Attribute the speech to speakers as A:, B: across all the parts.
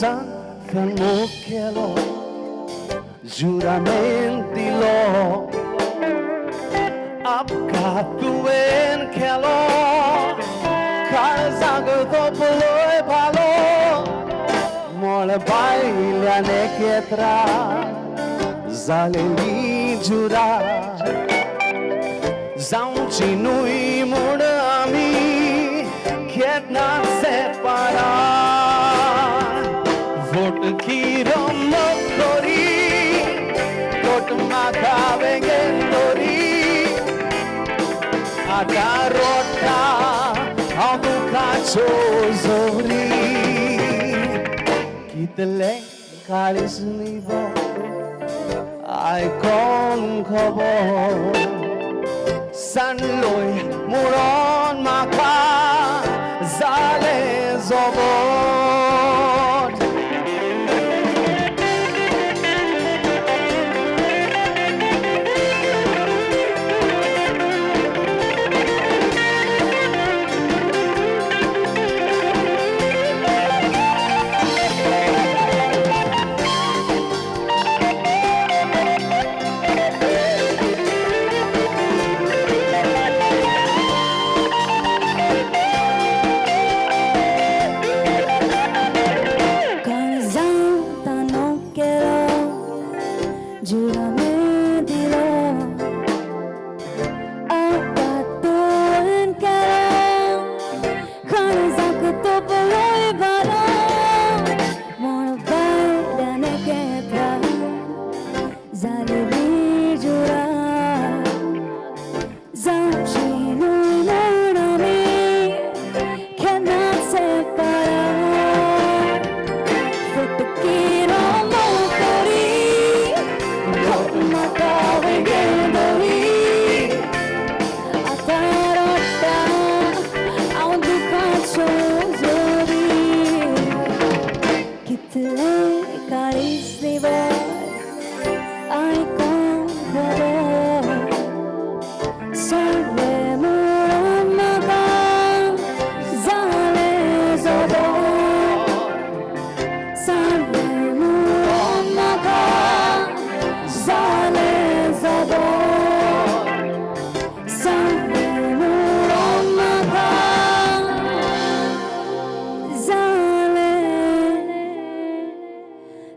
A: san fermocchielo giuramenti lo abcatuen kelo kalzagdo poloy balo mole baila neketra zaleli jura zauncinui mudami ketna separar vot ki romokori vot makavengen dori agarota amuka chozori kitle karisnivo ai kon khobor sanloi muron maka zale zobot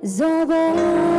B: Zobo